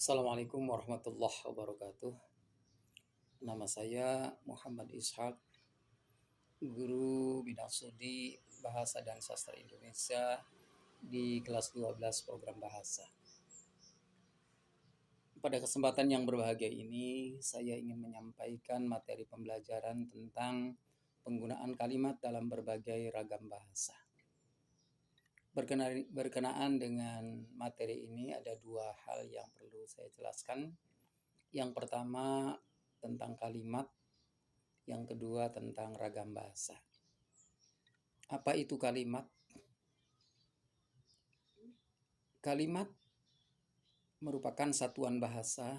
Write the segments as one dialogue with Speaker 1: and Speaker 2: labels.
Speaker 1: Assalamualaikum warahmatullahi wabarakatuh. Nama saya Muhammad Ishaq, guru bidang studi Bahasa dan Sastra Indonesia di kelas 12 program bahasa. Pada kesempatan yang berbahagia ini, saya ingin menyampaikan materi pembelajaran tentang penggunaan kalimat dalam berbagai ragam bahasa. Berkenaan dengan materi ini ada dua hal yang perlu saya jelaskan. Yang pertama tentang kalimat, yang kedua tentang ragam bahasa. Apa itu kalimat? Kalimat merupakan satuan bahasa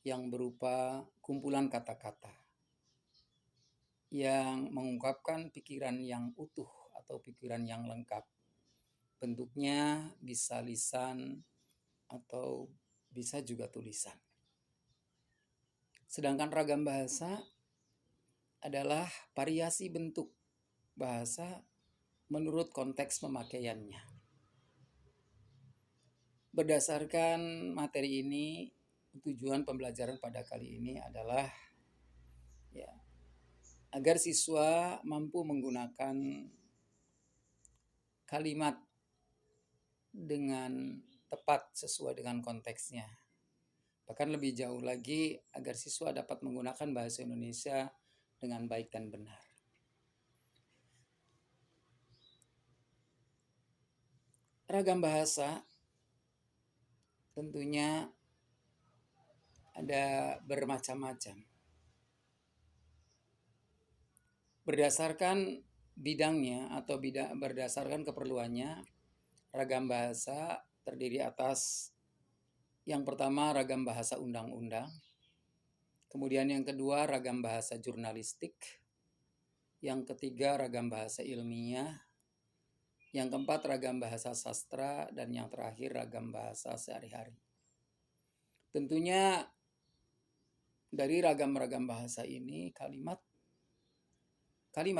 Speaker 1: yang berupa kumpulan kata-kata yang mengungkapkan pikiran yang utuh atau pikiran yang lengkap. Bentuknya bisa lisan atau bisa juga tulisan. Sedangkan ragam bahasa adalah variasi bentuk bahasa menurut konteks pemakaiannya. Berdasarkan materi ini, tujuan pembelajaran pada kali ini adalah agar siswa mampu menggunakan kalimat dengan tepat sesuai dengan konteksnya. Bahkan lebih jauh lagi, agar siswa dapat menggunakan bahasa Indonesia dengan baik dan benar. Ragam bahasa tentunya ada bermacam-macam. Berdasarkan bidangnya atau berdasarkan keperluannya, ragam bahasa terdiri atas yang pertama ragam bahasa undang-undang, kemudian yang kedua ragam bahasa jurnalistik, yang ketiga ragam bahasa ilmiah, yang keempat ragam bahasa sastra, dan yang terakhir ragam bahasa sehari-hari. Tentunya dari ragam-ragam bahasa ini kalimat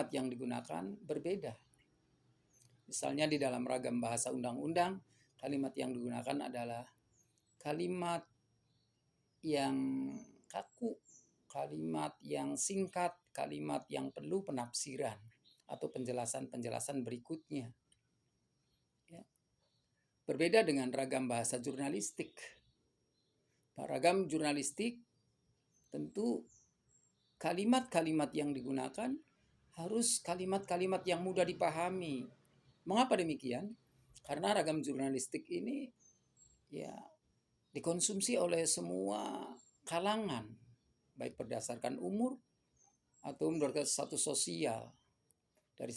Speaker 1: yang digunakan berbeda. Misalnya di dalam ragam bahasa undang-undang, kalimat yang digunakan adalah kalimat yang kaku, kalimat yang singkat, kalimat yang perlu penafsiran atau penjelasan-penjelasan berikutnya. Berbeda dengan ragam bahasa jurnalistik. Ragam jurnalistik tentu kalimat-kalimat yang digunakan harus kalimat-kalimat yang mudah dipahami. Mengapa demikian? Karena ragam jurnalistik ini dikonsumsi oleh semua kalangan, baik berdasarkan umur atau berdasarkan status sosial. Dari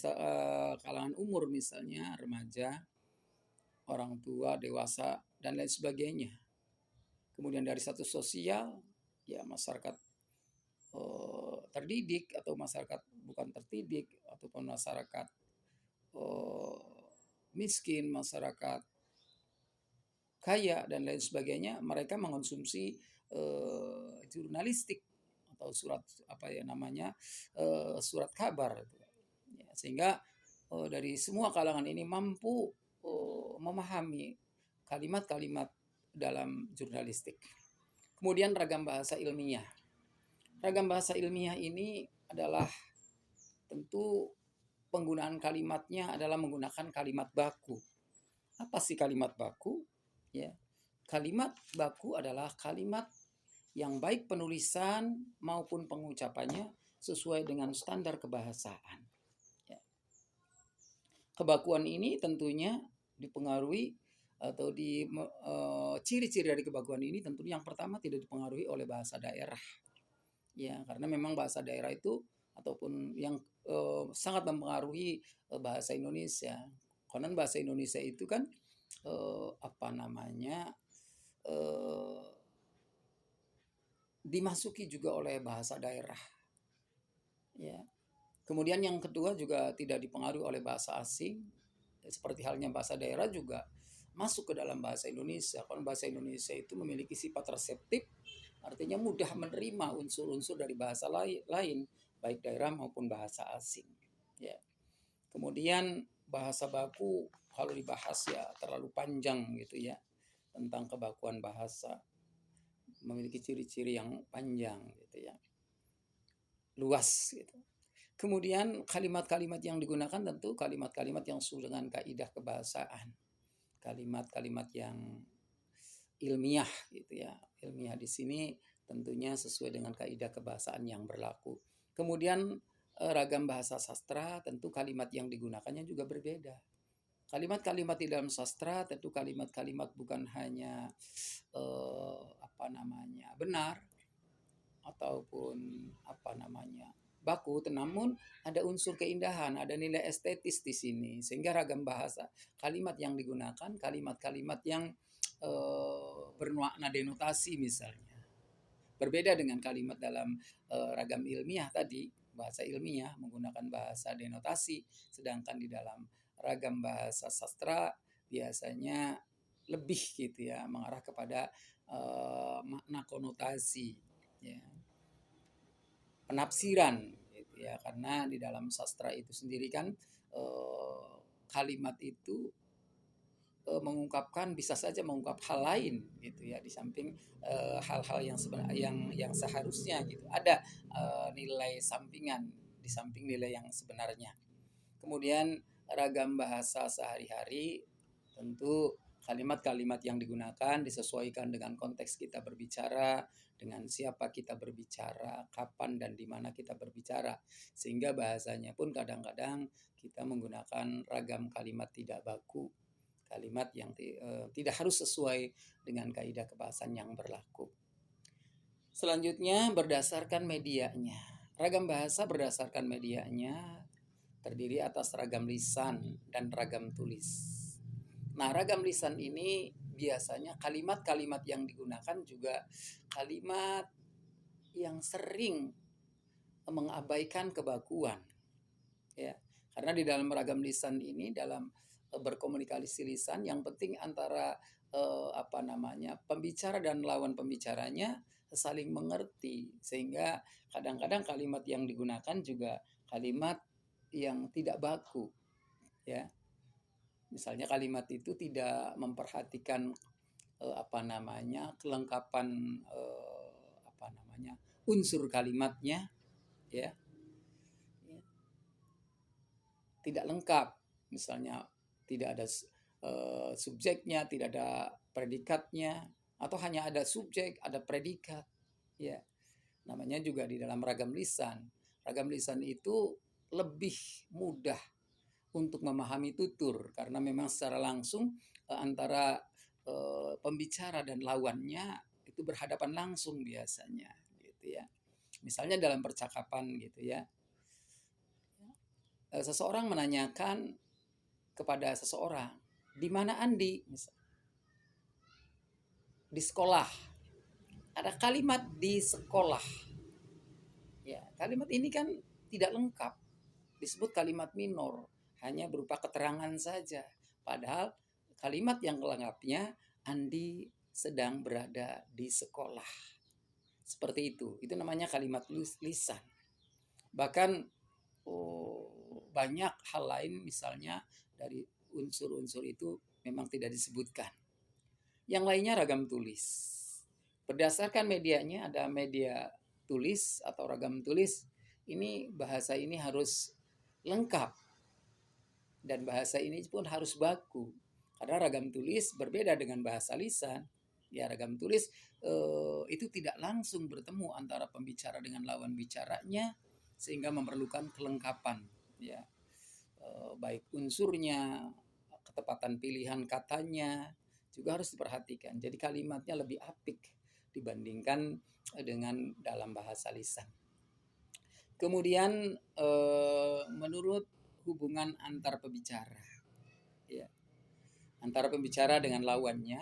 Speaker 1: kalangan umur misalnya remaja, orang tua, dewasa, dan lain sebagainya. Kemudian dari status sosial, masyarakat terdidik atau masyarakat bukan terdidik, ataupun masyarakat miskin, masyarakat kaya, dan lain sebagainya. Mereka mengonsumsi jurnalistik atau surat surat kabar, sehingga dari semua kalangan ini mampu memahami kalimat-kalimat dalam jurnalistik. Kemudian ragam bahasa ilmiah. Ragam bahasa ilmiah ini adalah tentu penggunaan kalimatnya adalah menggunakan kalimat baku. Apa sih kalimat baku? Kalimat baku adalah kalimat yang baik penulisan maupun pengucapannya sesuai dengan standar kebahasaan. Kebakuan ini tentunya dipengaruhi atau ciri-ciri dari kebakuan ini tentunya yang pertama tidak dipengaruhi oleh bahasa daerah. Karena memang bahasa daerah itu ataupun yang sangat mempengaruhi bahasa Indonesia. Konon bahasa Indonesia itu kan dimasuki juga oleh bahasa daerah. Kemudian yang kedua juga tidak dipengaruhi oleh bahasa asing. Seperti halnya bahasa daerah juga masuk ke dalam bahasa Indonesia. Karena bahasa Indonesia itu memiliki sifat reseptif, artinya mudah menerima unsur-unsur dari bahasa lain, baik daerah maupun bahasa asing. Kemudian bahasa baku kalau dibahas terlalu panjang tentang kebakuan bahasa. memiliki ciri-ciri yang panjang gitu ya, luas gitu. Kemudian kalimat-kalimat yang digunakan tentu kalimat-kalimat yang sesuai dengan kaidah kebahasaan, kalimat-kalimat yang ilmiah gitu ya. Ilmiah di sini tentunya sesuai dengan kaidah kebahasaan yang berlaku. Kemudian ragam bahasa sastra tentu kalimat yang digunakannya juga berbeda. Kalimat-kalimat di dalam sastra tentu kalimat-kalimat bukan hanya benar ataupun baku, namun ada unsur keindahan, ada nilai estetis di sini, sehingga ragam bahasa kalimat yang digunakan kalimat-kalimat yang bermakna denotasi misalnya, berbeda dengan kalimat dalam ragam ilmiah tadi, bahasa ilmiah menggunakan bahasa denotasi, sedangkan di dalam ragam bahasa sastra biasanya lebih gitu ya, mengarah kepada makna konotasi ya, penafsiran gitu ya, karena di dalam sastra itu sendiri kan kalimat itu mengungkapkan, bisa saja mengungkap hal lain gitu ya, di samping hal-hal yang sebenarnya yang seharusnya gitu ada nilai sampingan di samping nilai yang sebenarnya. Kemudian ragam bahasa sehari-hari tentu kalimat-kalimat yang digunakan disesuaikan dengan konteks kita berbicara, dengan siapa kita berbicara, kapan dan di mana kita berbicara, sehingga bahasanya pun kadang-kadang kita menggunakan ragam kalimat tidak baku, kalimat yang tidak harus sesuai dengan kaidah kebahasaan yang berlaku. Selanjutnya berdasarkan medianya. Ragam bahasa berdasarkan medianya terdiri atas ragam lisan dan ragam tulis. Nah, ragam lisan ini biasanya kalimat-kalimat yang digunakan juga kalimat yang sering mengabaikan kebakuan. Ya, karena di dalam ragam lisan ini, dalam berkomunikasi lisan, yang penting antara pembicara dan lawan pembicaranya saling mengerti, sehingga kadang-kadang kalimat yang digunakan juga kalimat yang tidak baku ya, misalnya kalimat itu tidak memperhatikan kelengkapan unsur kalimatnya ya, tidak lengkap, misalnya tidak ada subjeknya, tidak ada predikatnya, atau hanya ada subjek, ada predikat ya, namanya juga di dalam ragam lisan. Ragam lisan itu lebih mudah untuk memahami tutur karena memang secara langsung antara pembicara dan lawannya itu berhadapan langsung biasanya gitu ya. Misalnya dalam percakapan gitu ya, seseorang menanyakan kepada seseorang, di mana Andi? Di sekolah. Ada kalimat di sekolah. Ya, kalimat ini kan tidak lengkap, disebut kalimat minor, hanya berupa keterangan saja. Padahal kalimat yang lengkapnya, Andi sedang berada di sekolah. Seperti itu namanya kalimat lisan. Bahkan banyak hal lain, misalnya dari unsur-unsur itu memang tidak disebutkan. Yang lainnya ragam tulis. Berdasarkan medianya, ada media tulis atau ragam tulis. Ini bahasa ini harus lengkap dan bahasa ini pun harus baku, karena ragam tulis berbeda dengan bahasa lisan ya. Ragam tulis itu tidak langsung bertemu antara pembicara dengan lawan bicaranya, sehingga memerlukan kelengkapan ya, baik unsurnya, ketepatan pilihan katanya juga harus diperhatikan, jadi kalimatnya lebih apik dibandingkan dengan dalam bahasa lisan. Kemudian menurut hubungan antar pembicara ya, antara pembicara dengan lawannya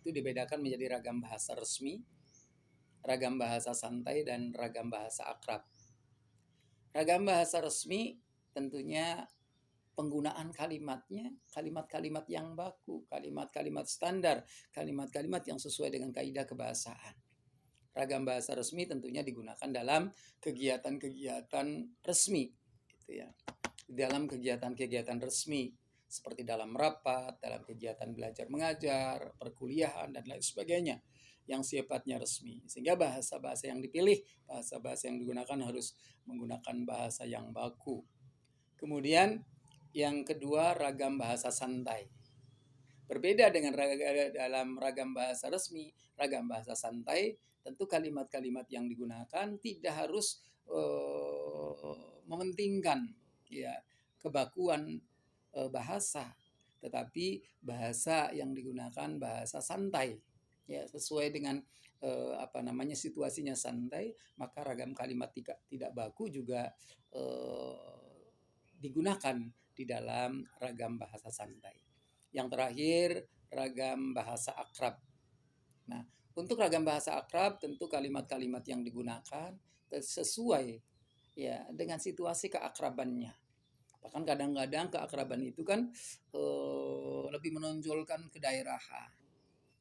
Speaker 1: itu dibedakan menjadi ragam bahasa resmi, ragam bahasa santai, dan ragam bahasa akrab. Ragam bahasa resmi tentunya penggunaan kalimatnya kalimat-kalimat yang baku, kalimat-kalimat standar, kalimat-kalimat yang sesuai dengan kaidah kebahasaan. Ragam bahasa resmi tentunya digunakan dalam kegiatan-kegiatan resmi gitu ya. Dalam kegiatan-kegiatan resmi seperti dalam rapat, dalam kegiatan belajar mengajar, perkuliahan dan lain sebagainya. yang sifatnya resmi. Sehingga bahasa-bahasa yang dipilih, bahasa-bahasa yang digunakan harus menggunakan bahasa yang baku. Kemudian yang kedua, ragam bahasa santai. Berbeda dengan dalam ragam bahasa resmi, ragam bahasa santai, tentu kalimat-kalimat yang digunakan tidak harus mementingkan ya kebakuan bahasa, tetapi bahasa yang digunakan bahasa santai, ya sesuai dengan situasinya santai, maka ragam kalimat tidak baku juga digunakan di dalam ragam bahasa santai. Yang terakhir, ragam bahasa akrab. Nah, untuk ragam bahasa akrab tentu kalimat-kalimat yang digunakan sesuai ya dengan situasi keakrabannya. Bahkan kadang-kadang keakraban itu kan lebih menonjolkan kedaerahan.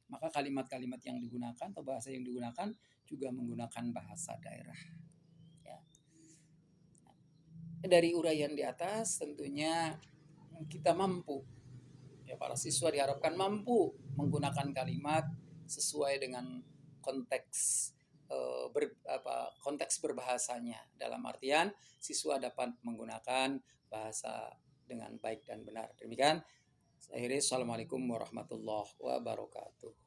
Speaker 1: Maka kalimat-kalimat yang digunakan atau bahasa yang digunakan juga menggunakan bahasa daerah. Ya. Dari uraian di atas tentunya kita mampu, ya para siswa diharapkan mampu menggunakan kalimat sesuai dengan konteks konteks berbahasanya. Dalam artian siswa dapat menggunakan bahasa dengan baik dan benar. Demikian. Saya akhiri. Assalamualaikum warahmatullahi wabarakatuh.